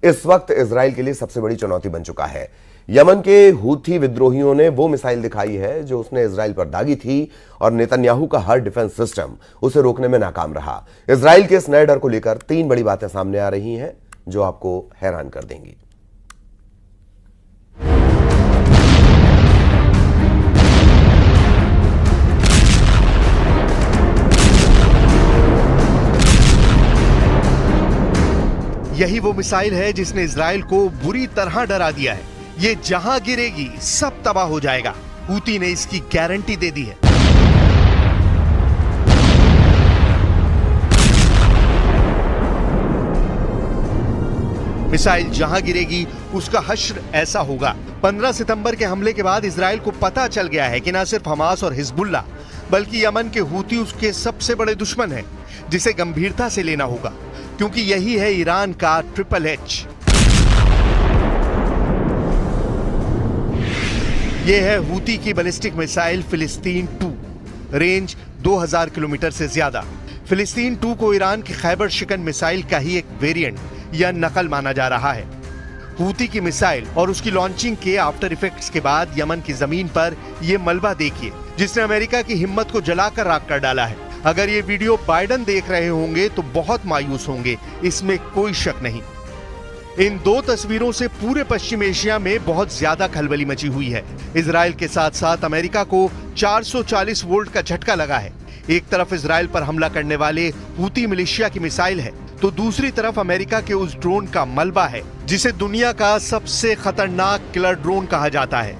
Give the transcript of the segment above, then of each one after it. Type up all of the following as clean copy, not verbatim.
इस वक्त इजराइल के लिए सबसे बड़ी चुनौती बन चुका है। यमन के हूथी विद्रोहियों ने वो मिसाइल दिखाई है जो उसने इजराइल पर दागी थी और नेतन्याहू का हर डिफेंस सिस्टम उसे रोकने में नाकाम रहा। इजराइल के इस नए डर को लेकर 3 बड़ी बातें सामने आ रही हैं जो आपको हैरान कर देंगी। यही वो मिसाइल है जिसने इजराइल को बुरी तरह डरा दिया है। ये जहां गिरेगी सब तबाह हो जाएगा। हूती ने इसकी गारंटी दे दी है। मिसाइल जहां गिरेगी उसका हश्र ऐसा होगा। 15 सितंबर के हमले के बाद इजराइल को पता चल गया है कि न सिर्फ हमास और हिजबुल्लाह बल्कि यमन के हूती उसके सबसे बड़े दुश्मन हैं, जिसे गंभीरता से लेना होगा, क्योंकि यही है ईरान का ट्रिपल एच। यह है हूती की बैलिस्टिक मिसाइल फिलिस्तीन 2, रेंज 2000 किलोमीटर से ज्यादा। फिलिस्तीन 2 को ईरान की खैबर शिकन मिसाइल का ही एक वेरिएंट या नकल माना जा रहा है। हूती की मिसाइल और उसकी लॉन्चिंग के आफ्टर इफेक्ट्स के बाद यमन की जमीन पर यह मलबा देखिए, जिसने अमेरिका की हिम्मत को जलाकर राख कर डाला है। अगर ये वीडियो बाइडेन देख रहे होंगे तो बहुत मायूस होंगे, इसमें कोई शक नहीं। इन 2 तस्वीरों से पूरे पश्चिम एशिया में बहुत ज्यादा खलबली मची हुई है। इजराइल के साथ साथ अमेरिका को 440 वोल्ट का झटका लगा है। एक तरफ इजराइल पर हमला करने वाले हूती मिलिशिया की मिसाइल है, तो दूसरी तरफ अमेरिका के उस ड्रोन का मलबा है जिसे दुनिया का सबसे खतरनाक किलर ड्रोन कहा जाता है।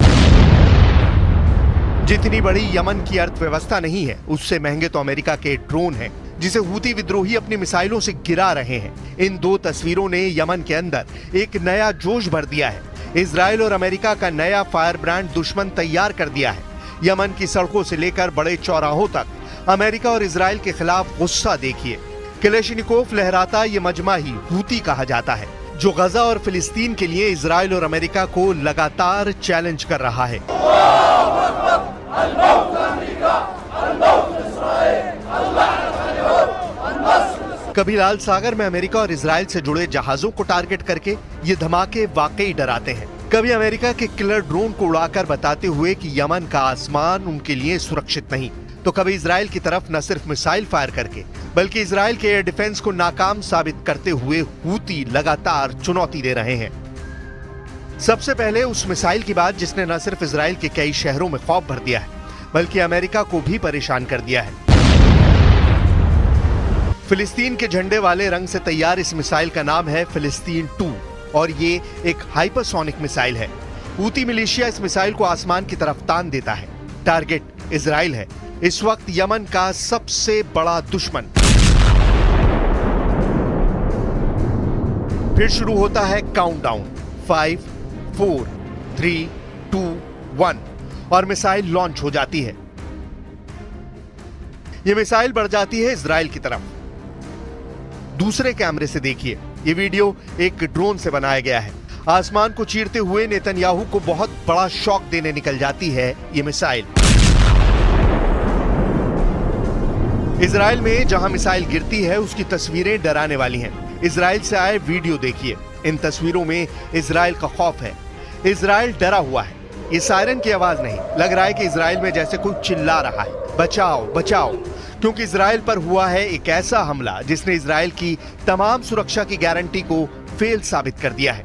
जितनी बड़ी यमन की अर्थव्यवस्था नहीं है, उससे महंगे तो अमेरिका के ड्रोन हैं, जिसे हूती विद्रोही अपनी मिसाइलों से गिरा रहे हैं। इन 2 तस्वीरों ने यमन के अंदर एक नया जोश भर दिया है। इजराइल और अमेरिका का नया फायर ब्रांड दुश्मन तैयार कर दिया है। यमन की सड़कों से लेकर बड़े चौराहों तक अमेरिका और इजराइल के खिलाफ गुस्सा देखिए। कलेशनिकोव लहराता ये मजमा ही हूती कहा जाता है, जो गजा और फिलिस्तीन के लिए इजराइल और अमेरिका को लगातार चैलेंज कर रहा है। कभी लाल सागर में अमेरिका और इजराइल से जुड़े जहाजों को टारगेट करके ये धमाके वाकई डराते हैं। कभी अमेरिका के किलर ड्रोन को उड़ाकर बताते हुए कि यमन का आसमान उनके लिए सुरक्षित नहीं, तो कभी इजराइल की तरफ न सिर्फ मिसाइल फायर करके बल्कि इजराइल के एयर डिफेंस को नाकाम साबित करते हुए हूती लगातार चुनौती दे रहे हैं। सबसे पहले उस मिसाइल की बात जिसने न सिर्फ इजराइल के कई शहरों में खौफ भर दिया है बल्कि अमेरिका को भी परेशान कर दिया है। फिलिस्तीन के झंडे वाले रंग से तैयार इस मिसाइल का नाम है फिलिस्तीन 2 और ये एक हाइपरसोनिक मिसाइल है। हूती मिलिशिया इस मिसाइल को आसमान की तरफ तान देता है। टारगेट इजराइल है, इस वक्त यमन का सबसे बड़ा दुश्मन। फिर शुरू होता है काउंटडाउन, 5, 4, 3, 2, 1 और मिसाइल लॉन्च हो जाती है। यह मिसाइल बढ़ जाती है इजराइल की तरफ। दूसरे कैमरे से देखिए, यह वीडियो एक ड्रोन से बनाया गया है। आसमान को चीरते हुए नेतन्याहू को बहुत बड़ा शॉक देने निकल जाती है यह मिसाइल। इजराइल में जहां मिसाइल गिरती है उसकी तस्वीरें डराने वाली हैं। इजराइल से आए वीडियो देखिए। इन तस्वीरों में इजराइल का खौफ है। इजराइल डरा हुआ है। ये सायरन की आवाज नहीं, लग रहा है कि इजराइल में जैसे कोई चिल्ला रहा है, बचाओ बचाओ, क्योंकि इजराइल पर हुआ है एक ऐसा हमला जिसने इजराइल की तमाम सुरक्षा की गारंटी को फेल साबित कर दिया है।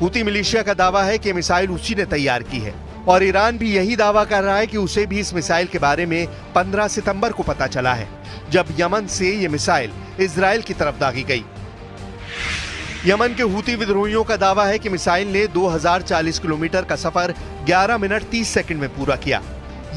हूती मिलिशिया का दावा है कि मिसाइल उसी ने तैयार की है और ईरान भी यही दावा कर रहा है कि उसे भी इस मिसाइल के बारे में 15 सितंबर को पता चला है, जब यमन से ये मिसाइल इजराइल की तरफ दागी गई। यमन के हूती विद्रोहियों का दावा है कि मिसाइल ने 2040 किलोमीटर का सफर 11 मिनट 30 सेकंड में पूरा किया।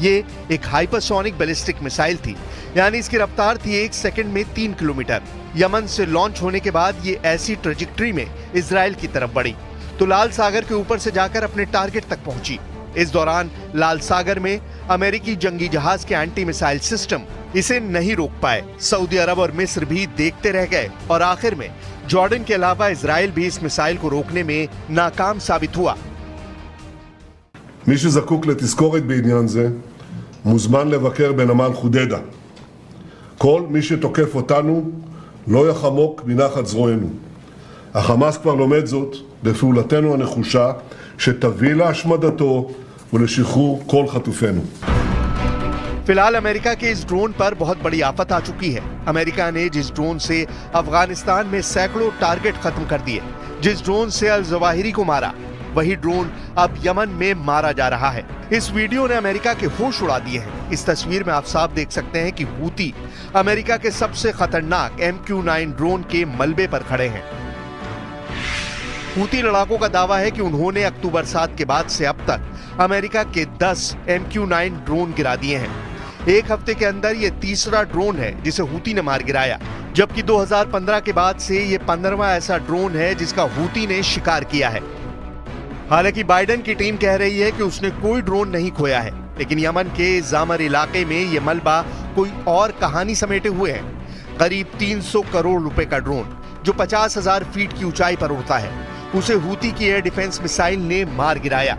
ये एक हाइपरसोनिक बैलिस्टिक मिसाइल थी, यानी इसकी रफ्तार थी 1 सेकंड में 3 किलोमीटर। यमन से लॉन्च होने के बाद ये ऐसी ट्रेजेक्टरी में इजराइल की तरफ बढ़ी तो लाल सागर के ऊपर से जाकर अपने टारगेट तक पहुंची। इस दौरान लाल सागर में अमेरिकी जंगी जहाज के एंटी मिसाइल सिस्टम इसे नहीं रोक पाए। सऊदी अरब और मिस्र भी देखते रह गए और आखिर में जॉर्डन के अलावा इजराइल भी इस मिसाइल को रोकने में नाकाम साबित हुआ। מי שזקוק לתזכורת בעניין זה מוזמן לבקר בנמל חודדה. כל מי שתוקף אותנו לא יחמוק מנחת זרוענו. החמאס כבר לומד זאת בפעולתנו הנחושה שתביא להשמדתו ולשחרור כל חטופינו. फिलहाल अमेरिका के इस ड्रोन पर बहुत बड़ी आफत आ चुकी है। अमेरिका ने जिस ड्रोन से अफगानिस्तान में सैकड़ों टारगेट खत्म कर दिए, जिस ड्रोन से अल जवाहिरी को मारा, वही ड्रोन अब यमन में मारा जा रहा है। इस वीडियो ने अमेरिका के होश उड़ा दिए हैं। इस तस्वीर में आप साफ देख सकते हैं कि हूती अमेरिका के सबसे खतरनाक MQ-9 ड्रोन के मलबे पर खड़े हैं। हूती लड़ाकों का दावा है कि उन्होंने अक्टूबर 7 के बाद से अब तक अमेरिका के 10 MQ-9 ड्रोन गिरा दिए हैं। एक हफ्ते के अंदर ये तीसरा ड्रोन है जिसे हूती ने मार गिराया, जबकि 2015 के बाद से ये 15वां ऐसा ड्रोन है जिसका हूती ने शिकार किया है। हालांकि बाइडेन की टीम कह रही है कि उसने कोई ड्रोन नहीं खोया है, लेकिन यमन के जामर इलाके में ये मलबा कोई और कहानी समेटे हुए है। करीब 300 करोड़ रुपए का ड्रोन जो 50,000 फीट की ऊंचाई पर उड़ता है, उसे हूती की एयर डिफेंस मिसाइल ने मार गिराया।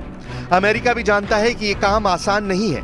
अमेरिका भी जानता है कि ये काम आसान नहीं है।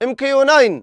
MQ-9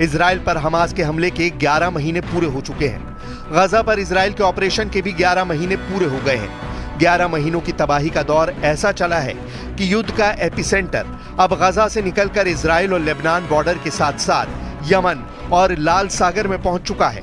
इजराइल पर हमास के हमले के 11 महीने पूरे हो चुके हैं। गजा पर इजराइल के ऑपरेशन के भी 11 महीने पूरे हो गए हैं। 11 महीनों की तबाही का दौर ऐसा चला है कि युद्ध का एपिसेंटर अब गजा से निकलकर इजराइल और लेबनान बॉर्डर के साथ साथ यमन और लाल सागर में पहुंच चुका है।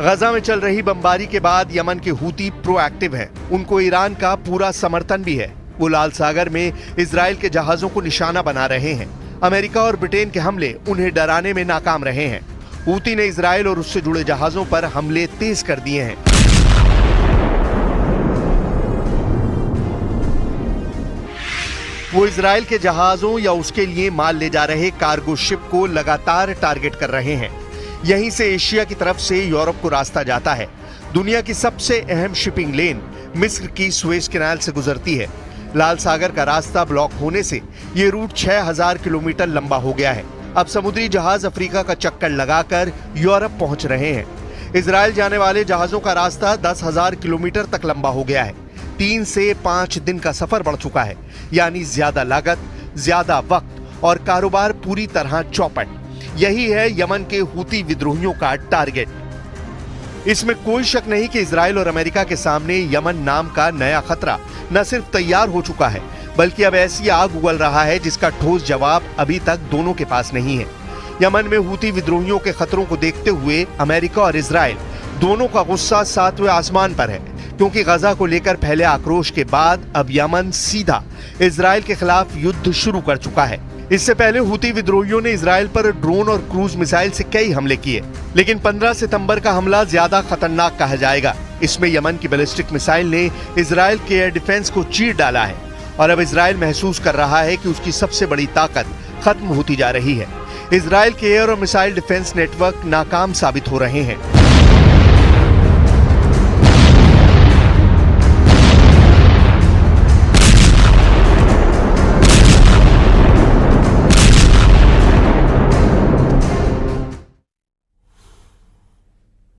गजा में चल रही बमबारी के बाद यमन के हूती प्रोएक्टिव हैं। उनको ईरान का पूरा समर्थन भी है। वो लाल सागर में इजराइल के जहाजों को निशाना बना रहे हैं। अमेरिका और ब्रिटेन के हमले उन्हें डराने में नाकाम रहे हैं। हूती ने इजराइल और उससे जुड़े जहाजों पर हमले तेज कर दिए हैं। वो इजराइल के जहाजों या उसके लिए माल ले जा रहे कार्गो शिप को लगातार टारगेट कर रहे हैं। यहीं से एशिया की तरफ से यूरोप को रास्ता जाता है। दुनिया की सबसे अहम शिपिंग लेन मिस्र की सुएज कैनाल से गुजरती है। लाल सागर का रास्ता ब्लॉक होने से ये रूट 6000 किलोमीटर लंबा हो गया है। अब समुद्री जहाज अफ्रीका का चक्कर लगाकर यूरोप पहुंच रहे हैं। इजराइल जाने वाले जहाजों का रास्ता 10,000 किलोमीटर तक लंबा हो गया है। 3 से 5 दिन का सफर बढ़ चुका है, यानी ज्यादा लागत, ज्यादा वक्त और कारोबार पूरी तरह चौपट। यही है यमन के हूती विद्रोहियों का टारगेट। इसमें कोई शक नहीं कि इजराइल और अमेरिका के सामने यमन नाम का नया खतरा न सिर्फ तैयार हो चुका है, बल्कि अब ऐसी आग उगल रहा है जिसका ठोस जवाब अभी तक दोनों के पास नहीं है। यमन में हूती विद्रोहियों के खतरों को देखते हुए अमेरिका और इजराइल दोनों का गुस्सा 7वें आसमान पर है, क्योंकि गजा को लेकर पहले आक्रोश के बाद अब यमन सीधा इजराइल के खिलाफ युद्ध शुरू कर चुका है। इससे पहले हूती विद्रोहियों ने इजराइल पर ड्रोन और क्रूज मिसाइल से कई हमले किए, लेकिन 15 सितंबर का हमला ज्यादा खतरनाक कहा जाएगा। इसमें यमन की बैलिस्टिक मिसाइल ने इजराइल के एयर डिफेंस को चीर डाला है और अब इजराइल महसूस कर रहा है कि उसकी सबसे बड़ी ताकत खत्म होती जा रही है। इजराइल के एयर और मिसाइल डिफेंस नेटवर्क नाकाम साबित हो रहे हैं।